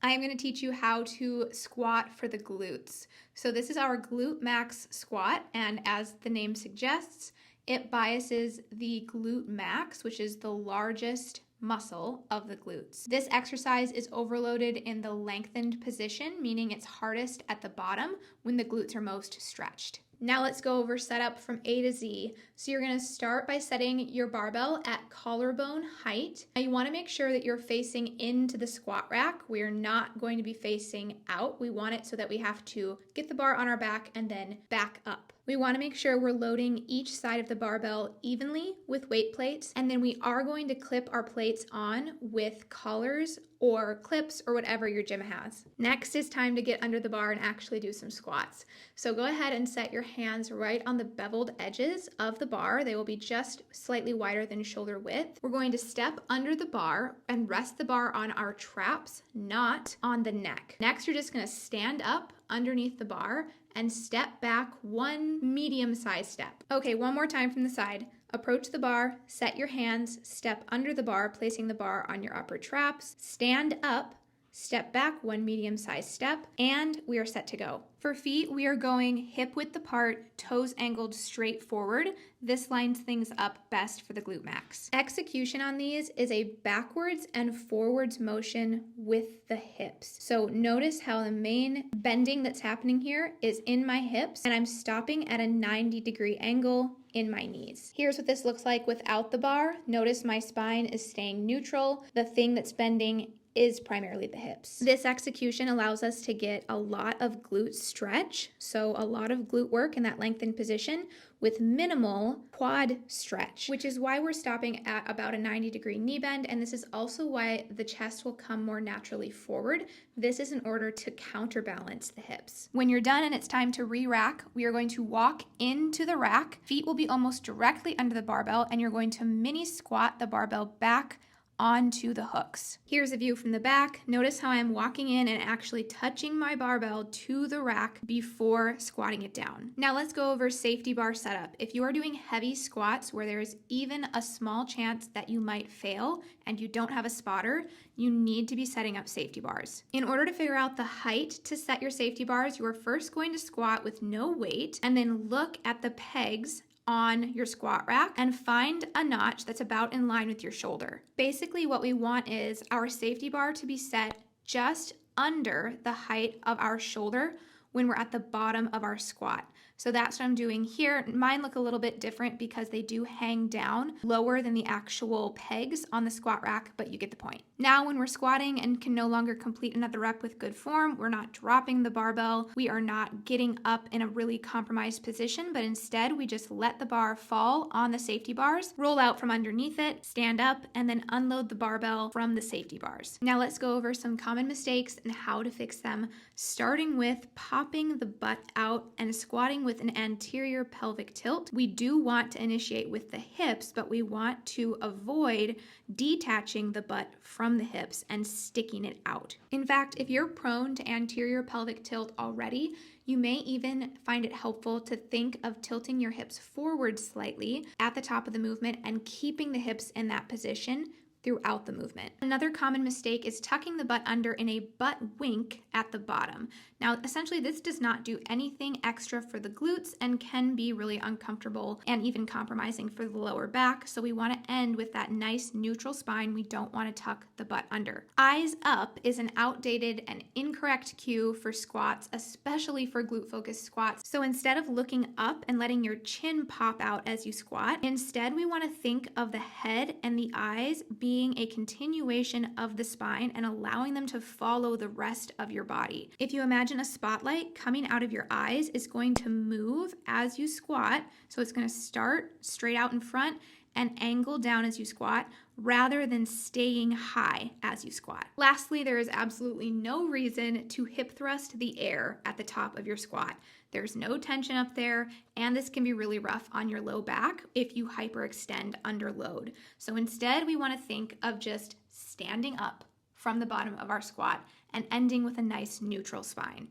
I'm going to teach you how to squat for the glutes. So this is our Glute Max Squat, and as the name suggests, it biases the glute max, which is the largest muscle of the glutes. This exercise is overloaded in the lengthened position, meaning it's hardest at the bottom when the glutes are most stretched. Now let's go over setup from A to Z. So you're going to start by setting your barbell at collarbone height. Now you want to make sure that you're facing into the squat rack. We are not going to be facing out. We want it so that we have to get the bar on our back and then back up. We want to make sure we're loading each side of the barbell evenly with weight plates, and then we are going to clip our plates on with collars or clips or whatever your gym has. Next is time to get under the bar and actually do some squats. So go ahead and set your hands right on the beveled edges of the bar. They will be just slightly wider than shoulder width. We're going to step under the bar and rest the bar on our traps, not on the neck. Next, you're just going to stand up underneath the bar and step back one medium-sized step. Okay, one more time from the side. Approach the bar, set your hands, step under the bar, placing the bar on your upper traps, stand up, step back one medium-sized step, and we are set to go. For feet, we are going hip width apart, toes angled straight forward. This lines things up best for the glute max. Execution on these is a backwards and forwards motion with the hips. So notice how the main bending that's happening here is in my hips, and I'm stopping at a 90-degree angle in my knees. Here's what this looks like without the bar. Notice my spine is staying neutral. The thing that's bending is primarily the hips. This execution allows us to get a lot of glute stretch, so a lot of glute work in that lengthened position with minimal quad stretch, which is why we're stopping at about a 90-degree knee bend, and this is also why the chest will come more naturally forward. This is in order to counterbalance the hips. When you're done and it's time to re-rack, we are going to walk into the rack. Feet will be almost directly under the barbell, and you're going to mini squat the barbell back onto the hooks. Here's a view from the back. Notice how I'm walking in and actually touching my barbell to the rack before squatting it down. Now let's go over safety bar setup. If you are doing heavy squats where there's even a small chance that you might fail and you don't have a spotter, you need to be setting up safety bars. In order to figure out the height to set your safety bars, you are first going to squat with no weight and then look at the pegs on your squat rack and find a notch that's about in line with your shoulder. Basically, what we want is our safety bar to be set just under the height of our shoulder when we're at the bottom of our squat. So that's what I'm doing here. Mine look a little bit different because they do hang down lower than the actual pegs on the squat rack, but you get the point. Now when we're squatting and can no longer complete another rep with good form, we're not dropping the barbell, we are not getting up in a really compromised position, but instead we just let the bar fall on the safety bars, roll out from underneath it, stand up, and then unload the barbell from the safety bars. Now let's go over some common mistakes and how to fix them, starting with popping the butt out and squatting with an anterior pelvic tilt. We do want to initiate with the hips, but we want to avoid detaching the butt from the hips and sticking it out. In fact, if you're prone to anterior pelvic tilt already, you may even find it helpful to think of tilting your hips forward slightly at the top of the movement and keeping the hips in that position throughout the movement. Another common mistake is tucking the butt under in a butt wink at the bottom. Now, essentially, this does not do anything extra for the glutes and can be really uncomfortable and even compromising for the lower back. So we want to end with that nice neutral spine. We don't want to tuck the butt under. Eyes up is an outdated and incorrect cue for squats, especially for glute-focused squats. So instead of looking up and letting your chin pop out as you squat, instead we want to think of the head and the eyes being a continuation of the spine and allowing them to follow the rest of your body. If you imagine a spotlight coming out of your eyes is going to move as you squat. So it's going to start straight out in front and angle down as you squat rather than staying high as you squat. Lastly, there is absolutely no reason to hip thrust the air at the top of your squat. There's no tension up there, and this can be really rough on your low back if you hyperextend under load. So instead, we want to think of just standing up from the bottom of our squat and ending with a nice neutral spine.